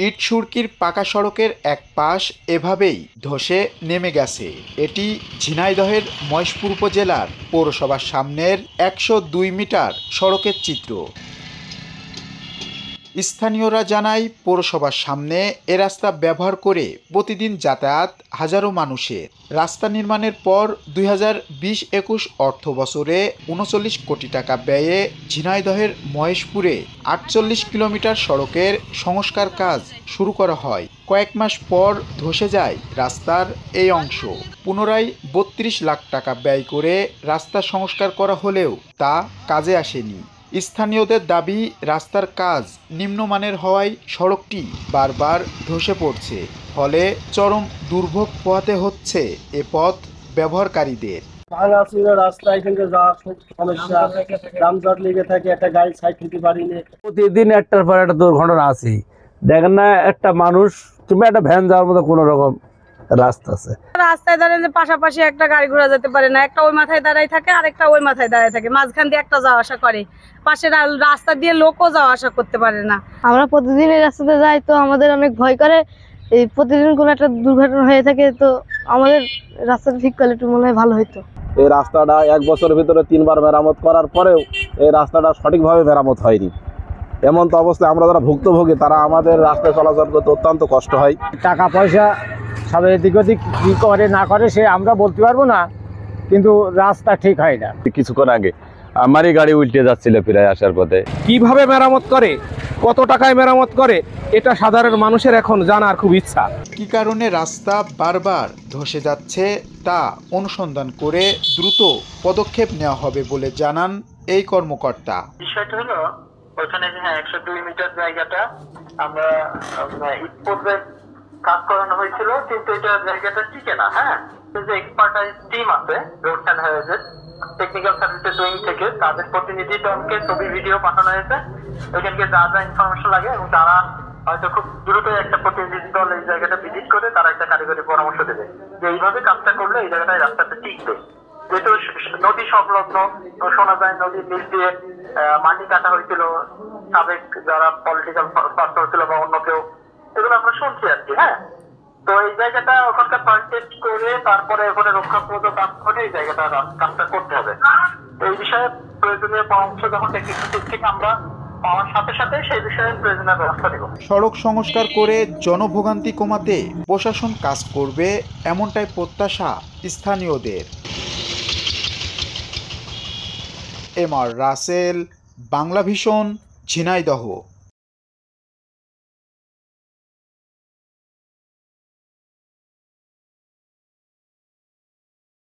ইট সুরকির পাকা সড়কের এক পাশ এভাবেই ধসে নেমে গেছে। এটি ঝিনাইদহের মহেশপুর উপজেলার পৌরসভার সামনের ১০২ মিটার সড়কের চিত্র। স্থানীয়রা জানায়, পৌরসভার সামনে এ রাস্তা ব্যবহার করে প্রতিদিন যাতায়াত হাজারো মানুষের। রাস্তা নির্মাণের পর ২০২০-২১ অর্থ বছরে ৩৯ কোটি টাকা ব্যয়ে ঝিনাইদহের মহেশপুরে ৪৮ কিলোমিটার সড়কের সংস্কার কাজ শুরু করা হয়। কয়েক মাস পর ধসে যায় রাস্তার এই অংশ। পুনরায় ৩২ লাখ টাকা ব্যয় করে রাস্তা সংস্কার করা হলেও তা কাজে আসেনি। স্থানীয়দের দাবি, রাস্তার কাজ নিম্নমানের হওয়ায় সড়কটি বারবার ধসে পড়ছে, ফলে চরম দুর্ভোগ পোহাতে হচ্ছে এ পথ ব্যবহারকারীদের। রাস্তা এখানে যাওয়া খুব সমস্যা, যানজট লেগে থাকে, একটা গাড়ি সাইড দিতে পারিনি। প্রতিদিন একটার পর একটা দুর্ঘটনা আছে। দেখেন না, একটা মানুষ কিংবা একটা ভ্যান যাওয়ার মতো কোনো রকম রাস্তা আছে। রাস্তায় দাঁড়ালে পাশাপাশি একটা গাড়ি ঘোড়া যেতে পারে না, একটা ওই মাথায় দাঁড়ায় থাকে আর একটা ওই মাথায় দাঁড়ায় থাকে, মাঝখান দিয়ে একটা যাওয়া আসা করে, পাশে রাস্তা দিয়ে লোকও যাওয়া আসা করতে পারে না। আমরা প্রতিদিন এই রাস্তাতে যাই, তো আমাদের অনেক ভয় করে। এই প্রতিদিন কোনো একটা দুর্ঘটনা হয়ে থাকে, তো আমাদের রাস্তাটা ঠিক করলে একটু মনে হয় ভালো হইতো। এই রাস্তাটা ১ বছরের ভিতরে ৩ বার মেরামত করার পরেও এই রাস্তাটা সঠিকভাবে মেরামত হয়নি। এমন তো অবস্থায় আমরা যারা ভুক্তভোগী, তারা আমাদের রাস্তায় চলাচল করতে অত্যন্ত কষ্ট হয়। টাকা পয়সা সব এদিক ওদিক কি করে না করে সে আমরা বলতে পারবো না, কিন্তু রাস্তা ঠিক হয় না। কিছুক্ষণ আগে আমারই গাড়ি উল্টে যাচ্ছিল প্রায় আসার পথে। কিভাবে মেরামত করে, কত টাকায় মেরামত করে, এটা সাধারণ মানুষের এখন জানার খুব ইচ্ছা। কী কারণে রাস্তা বারবার ধসে যাচ্ছে তা অনুসন্ধান করে দ্রুত পদক্ষেপ নেওয়া হবে বলে জানান এই কর্মকর্তা। বিষয়টা হলো, ওখানে ১০২ মিটার জায়গাটা আমরা ইটপোর্টের কাজ করানো হয়েছিল, কিন্তু এটা জায়গাটা টিকে না। যে এক্সপার্টাইজ টিম আছে রোড অ্যান্ড হাইওয়েজের টেকনিক্যাল সার্ভিসেস উইং থেকে, তাদের প্রতিনিধি দলকে ছবি ভিডিও পাঠানো হয়েছে। ওইখানকে যা যা ইনফরমেশন লাগে, এবং তারা হয়তো খুব দ্রুত একটা প্রতিনিধি দল এই জায়গাটা ভিজিট করে তারা একটা কারিগরি পরামর্শ দেবে যে এইভাবে কাজটা করলে এই জায়গাটায় রাস্তাটা টিকবে। যেহেতু নদী সংলগ্ন, শোনা যায় নদীর নিচ দিয়ে মাটি কাটা হয়েছিল, সাবেক যারা পলিটিক্যাল পার্সন ছিল বা অন্য কেউ, এগুলো আমরা শুনছি আর কি। তো এই জায়গাটা ওখানকার পারচেজ করে তারপরে ওখানে রক্ষাপ্রদ কাজ করে এই জায়গাটা কাজটা করতে হবে। এই বিষয়ে প্রয়োজনীয় পরামর্শ যখন টেকনিক্যাল থেকে আমরা পাওয়ার সাথে সাথে সেই বিষয়ে প্রয়োজনীয় ব্যবস্থা নেব। সড়ক সংস্কার করে জনভোগান্তি কমাতে প্রশাসন কাজ করবে, এমনটাই প্রত্যাশা স্থানীয়দের। M R Rasel, Bangla vision, Jhenaidah.